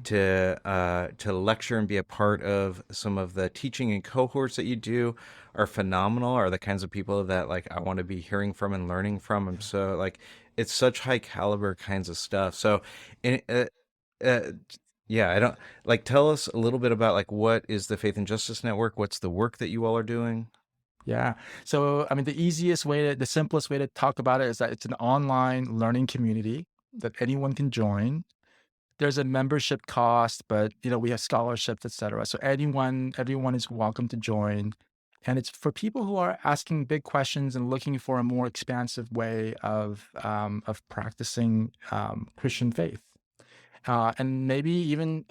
to lecture and be a part of some of the teaching and cohorts that you do are phenomenal, are the kinds of people that like I want to be hearing from and learning from. And so like, it's such high caliber kinds of stuff. So yeah, I don't like tell us a little bit about like what is the Faith and Justice Network? What's the work that you all are doing? Yeah. So, I mean, the simplest way to talk about it is that it's an online learning community that anyone can join. There's a membership cost, but we have scholarships, etc. So everyone is welcome to join. And it's for people who are asking big questions and looking for a more expansive way of practicing Christian faith. And maybe even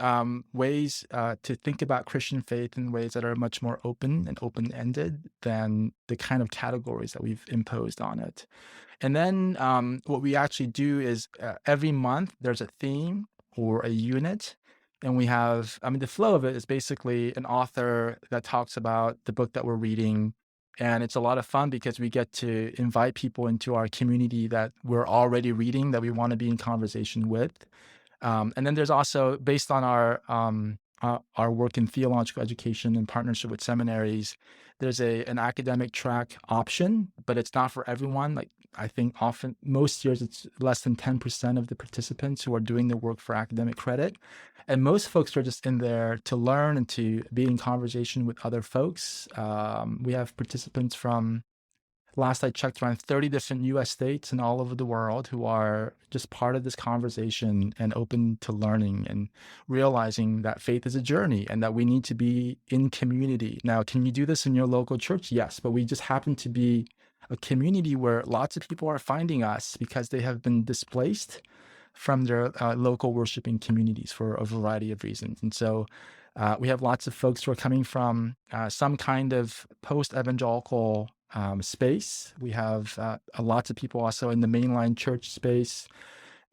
ways to think about Christian faith in ways that are much more open and open-ended than the kind of categories that we've imposed on it. And then what we actually do is every month there's a theme or a unit. And we have, I mean, the flow of it is basically an author that talks about the book that we're reading. And it's a lot of fun because we get to invite people into our community that we're already reading, that we want to be in conversation with. And then there's also, based on our work in theological education in partnership with seminaries, there's an academic track option, but it's not for everyone. Like I think often, most years, it's less than 10% of the participants who are doing the work for academic credit. And most folks are just in there to learn and to be in conversation with other folks. We have participants from, last I checked, around 30 different US states and all over the world who are just part of this conversation and open to learning and realizing that faith is a journey and that we need to be in community. Now, can you do this in your local church? Yes, but we just happen to be a community where lots of people are finding us because they have been displaced from their local worshiping communities for a variety of reasons. And so we have lots of folks who are coming from some kind of post-evangelical space. We have lots of people also in the mainline church space.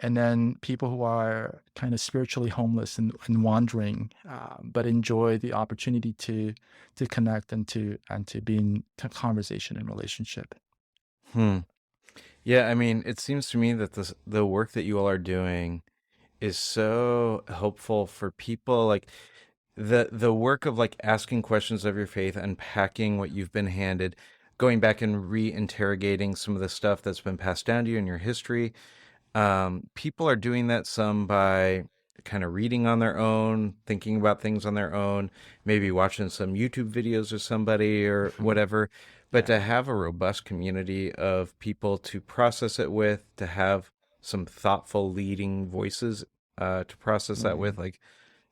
and then people who are kind of spiritually homeless and wandering, but enjoy the opportunity to connect and to be in conversation and relationship. Hmm. Yeah, I mean, it seems to me that the work that you all are doing is so helpful for people. Like the work of like asking questions of your faith, unpacking what you've been handed, going back and reinterrogating some of the stuff that's been passed down to you in your history. People are doing that some by kind of reading on their own, thinking about things on their own, maybe watching some YouTube videos of somebody or Mhm. whatever. But Yeah. to have a robust community of people to process it with, to have some thoughtful leading voices to process that with, Mhm. like,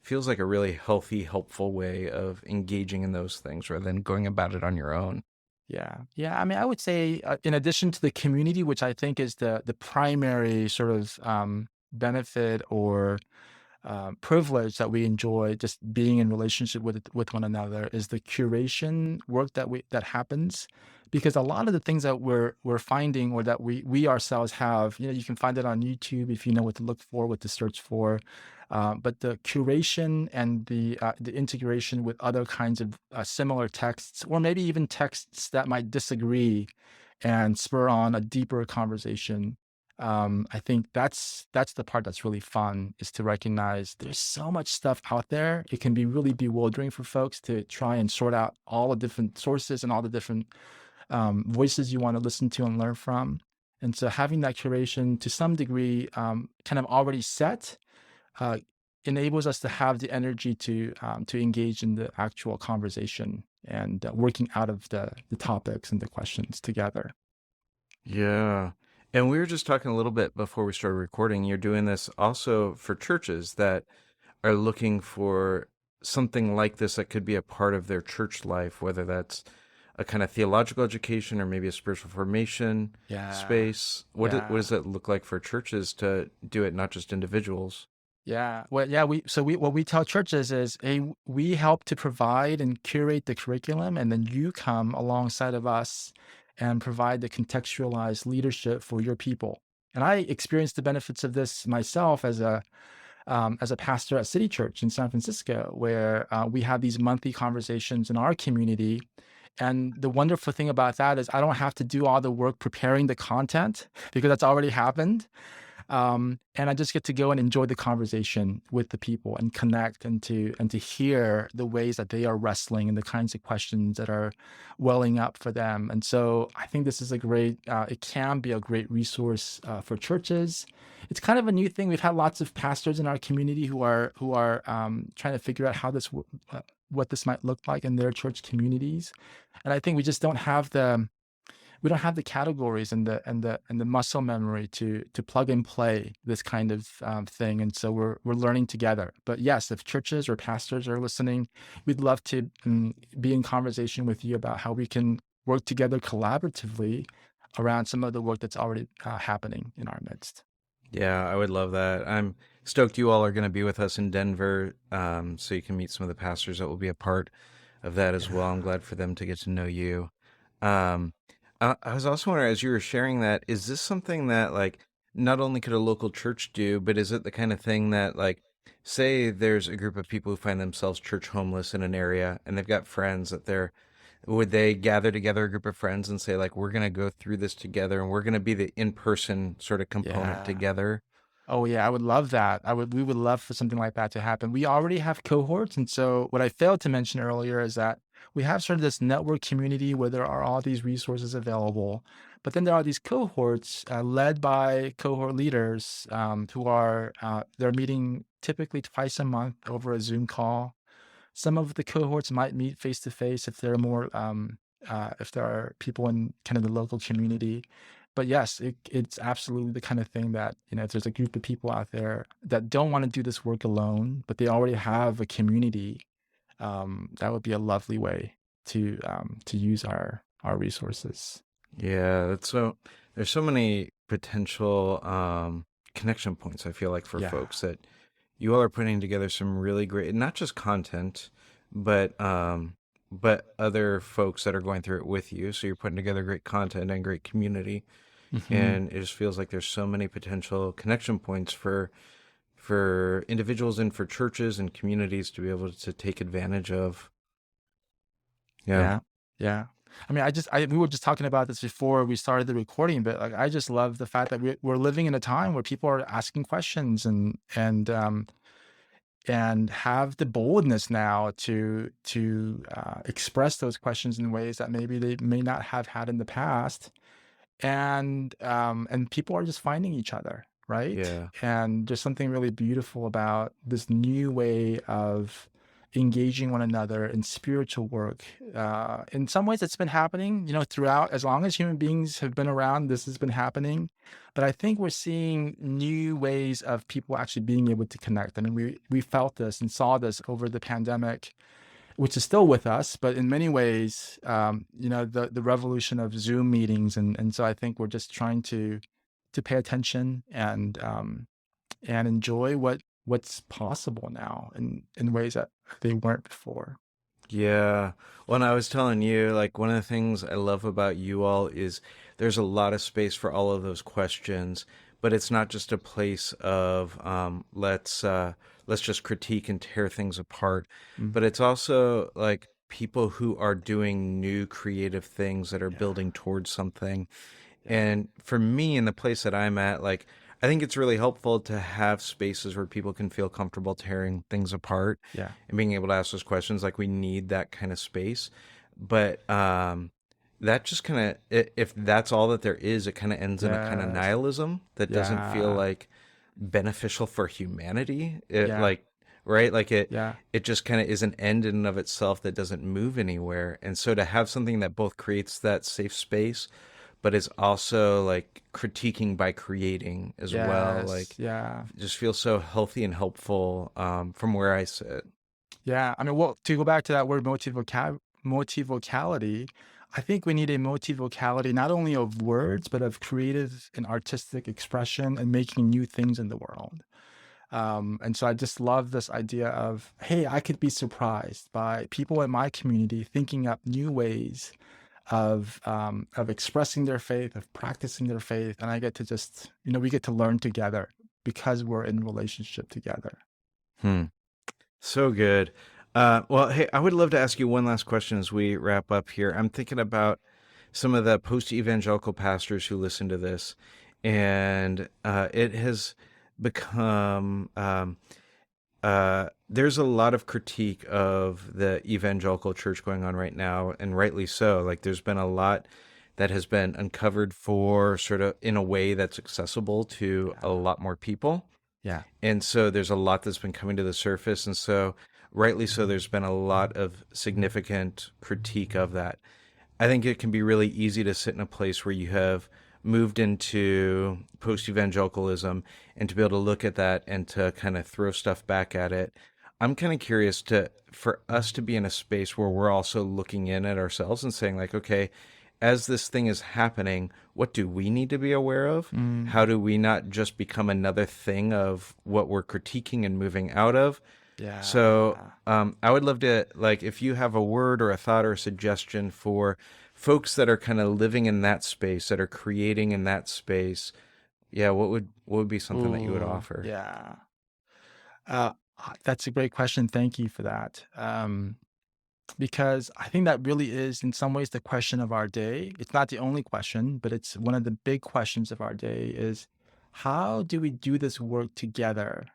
feels like a really healthy, helpful way of engaging in those things rather than going about it on your own. Yeah. Yeah. I mean, I would say, in addition to the community, which I think is the primary sort of benefit or privilege that we enjoy just being in relationship with one another, is the curation work that happens, because a lot of the things that we're finding, or that we ourselves have, you can find it on YouTube if you know what to look for, what to search for. But the curation and the integration with other kinds of similar texts, or maybe even texts that might disagree, and spur on a deeper conversation. I think that's the part that's really fun, is to recognize there's so much stuff out there. It can be really bewildering for folks to try and sort out all the different sources and all the different voices you want to listen to and learn from. And so having that curation to some degree, kind of already set, uh, enables us to have the energy to engage in the actual conversation, and working out of the topics and the questions together. Yeah. And we were just talking a little bit before we started recording. You're doing this also for churches that are looking for something like this that could be a part of their church life, whether that's a kind of theological education or maybe a spiritual formation Yeah. space. What Yeah. does it look like for churches to do it, not just individuals? Yeah. Well, yeah, we what we tell churches is, hey, we help to provide and curate the curriculum, and then you come alongside of us and provide the contextualized leadership for your people. And I experienced the benefits of this myself as a pastor at City Church in San Francisco, where we have these monthly conversations in our community. And the wonderful thing about that is I don't have to do all the work preparing the content, because that's already happened. And I just get to go and enjoy the conversation with the people, and connect, and to hear the ways that they are wrestling, and the kinds of questions that are welling up for them. And so I think this is a great, it can be a great resource for churches. It's kind of a new thing. We've had lots of pastors in our community who are trying to figure out what this might look like in their church communities. And I think we don't have the categories and the muscle memory to plug and play this kind of thing. And so we're learning together. But yes, if churches or pastors are listening, we'd love to be in conversation with you about how we can work together collaboratively around some of the work that's already happening in our midst. Yeah, I would love that. I'm stoked you all are going to be with us in Denver, so you can meet some of the pastors that will be a part of that as well. I'm Yeah. glad for them to get to know you. Um, I was also wondering, as you were sharing that, is this something that, like, not only could a local church do, but is it the kind of thing that, like, say there's a group of people who find themselves church homeless in an area and they've got friends that would they gather together a group of friends and say, like, we're going to go through this together and we're going to be the in-person sort of component Yeah. together? Oh yeah, I would love that. We would love for something like that to happen. We already have cohorts, and so what I failed to mention earlier is that we have sort of this network community where there are all these resources available, but then there are these cohorts led by cohort leaders, who are they're meeting typically twice a month over a Zoom call. Some of the cohorts might meet face to face if there are people in kind of the local community. But yes, it's absolutely the kind of thing that, if there's a group of people out there that don't want to do this work alone, but they already have a community, that would be a lovely way to use our resources. Yeah, there's so many potential connection points I feel like for Yeah. folks that you all are putting together some really great, not just content, but other folks that are going through it with you. So you're putting together great content and great community. Hmm. and it just feels like there's so many potential connection points for individuals and for churches and communities to be able to take advantage of. Yeah. Yeah. Yeah. I mean, we were just talking about this before we started the recording, but like, I just love the fact that we're living in a time where people are asking questions and have the boldness now to express those questions in ways that maybe they may not have had in the past. And people are just finding each other, right? Yeah. And there's something really beautiful about this new way of engaging one another in spiritual work. In some ways, it's been happening, throughout. As long as human beings have been around, this has been happening. But I think we're seeing new ways of people actually being able to connect. I mean, we felt this and saw this over the pandemic, which is still with us, but in many ways, the revolution of Zoom meetings, and so I think we're just trying to pay attention and enjoy what's possible now in ways that they weren't before. Yeah. When I was telling you, like one of the things I love about you all is there's a lot of space for all of those questions, but it's not just a place of let's just critique and tear things apart, Mm, but it's also like people who are doing new creative things that are yeah, building towards something. yeah, And for me, in the place that I'm at, like, I think it's really helpful to have spaces where people can feel comfortable tearing things apart yeah, and being able to ask those questions. Like, we need that kind of space. But that just kind of, if that's all that there is, it kind of ends in a kind of yes, nihilism that doesn't feel yeah, like beneficial for humanity. It yeah, like, right? Like yeah, it just kind of is an end in and of itself that doesn't move anywhere. And so to have something that both creates that safe space but is also like critiquing by creating as well. yes, Like, yeah. just feels so healthy and helpful from where I sit. Yeah, I mean, well, to go back to that word multivocality, I think we need a multivocality not only of words, but of creative and artistic expression and making new things in the world. And so I just love this idea of, hey, I could be surprised by people in my community thinking up new ways of expressing their faith, of practicing their faith, and I get to just, we get to learn together because we're in relationship together. Hmm. So good. Well, hey, I would love to ask you one last question as we wrap up here. I'm thinking about some of the post evangelical pastors who listen to this, and it has become there's a lot of critique of the evangelical church going on right now, and rightly so. Like, there's been a lot that has been uncovered for sort of in a way that's accessible to Yeah, a lot more people. yeah, And so there's a lot that's been coming to the surface. And so, rightly so, there's been a lot of significant critique of that. I think it can be really easy to sit in a place where you have moved into post evangelicalism and to be able to look at that and to kind of throw stuff back at it. I'm kind of curious to for us to be in a space where we're also looking in at ourselves and saying like, okay, as this thing is happening, what do we need to be aware of? How mm, do we not just become another thing of what we're critiquing and moving out of? So yeah. I would love to like if you have a word or a thought or a suggestion for folks that are kind of living in that space, that are creating in that space. Yeah, what would be something that you would Ooh, offer? yeah. That's a great question. Thank you for that. Because I think that really is, in some ways, the question of our day. It's not the only question, but it's one of the big questions of our day is how do we do this work together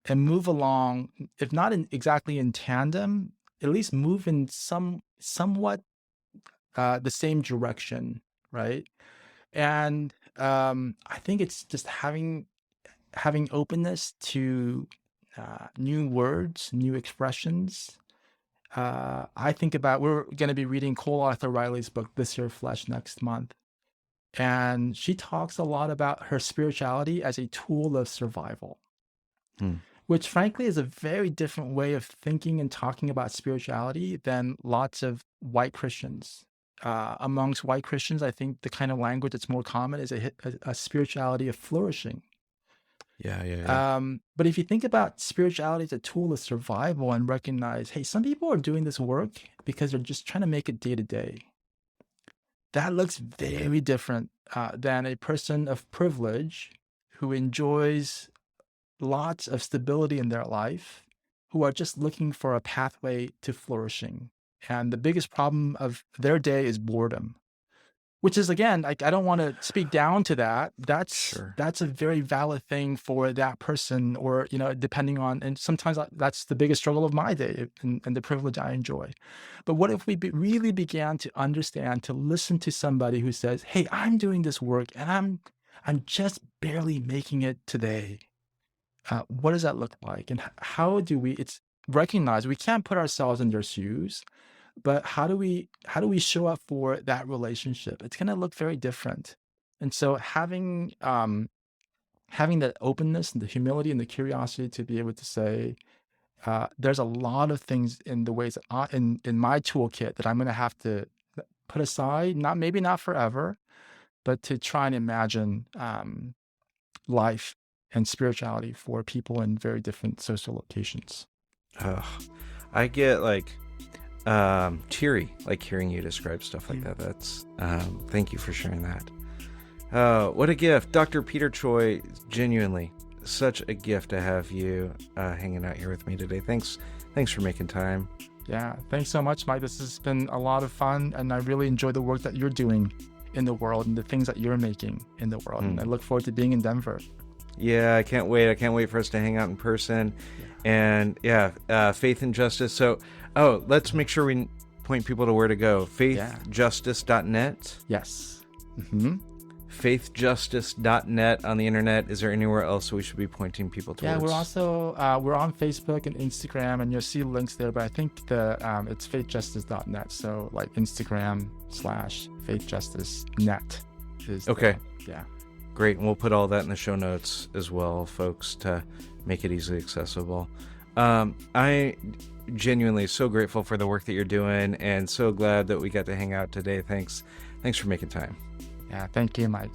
and move along, if not exactly in tandem, at least move in somewhat the same direction, right? And I think it's just having openness to new words, new expressions. I think about we're going to be reading Cole Arthur Riley's book, This Your Flesh, next month. And she talks a lot about her spirituality as a tool of survival, Hmm. which frankly is a very different way of thinking and talking about spirituality than lots of white Christians. Amongst white Christians, I think the kind of language that's more common is a spirituality of flourishing. Yeah, yeah, yeah. But if you think about spirituality as a tool of survival and recognize, hey, some people are doing this work because they're just trying to make it day to day. that looks very different than a person of privilege who enjoys lots of stability in their life, who are just looking for a pathway to flourishing. And the biggest problem of their day is boredom, which is, again, like, I don't want to speak down to that. Sure. That's a very valid thing for that person, or, depending on, and sometimes that's the biggest struggle of my day and the privilege I enjoy. But what if we really began to understand, to listen to somebody who says, hey, I'm doing this work and I'm just barely making it today. What does that look like? And how do we, it's recognize we can't put ourselves in their shoes, but how do we show up for that relationship? It's going to look very different. And so having that openness and the humility and the curiosity to be able to say, there's a lot of things in the ways that in my toolkit that I'm going to have to put aside, maybe not forever, but to try and imagine life and spirituality for people in very different social locations. I get teary, hearing you describe stuff like that. That's thank you for sharing that. What a gift. Dr. Peter Choi, genuinely such a gift to have you hanging out here with me today. Thanks for making time. Yeah, thanks so much, Mike. This has been a lot of fun, and I really enjoy the work that you're doing in the world and the things that you're making in the world. And I look forward to being in Denver. Yeah, I can't wait. I can't wait for us to hang out in person. And faith and justice. So, let's make sure we point people to where to go. Faithjustice.net. Yes. Faithjustice.net on the internet. Is there anywhere else we should be pointing people towards? Yeah, we're also we're on Facebook and Instagram, and you'll see links there. But I think it's faithjustice.net. So Instagram/faithjusticenet is okay. Yeah. Great, and we'll put all that in the show notes as well, folks, to make it easily accessible. I genuinely so grateful for the work that you're doing, and so glad that we got to hang out today. Thanks for making time. Yeah, thank you, Mike.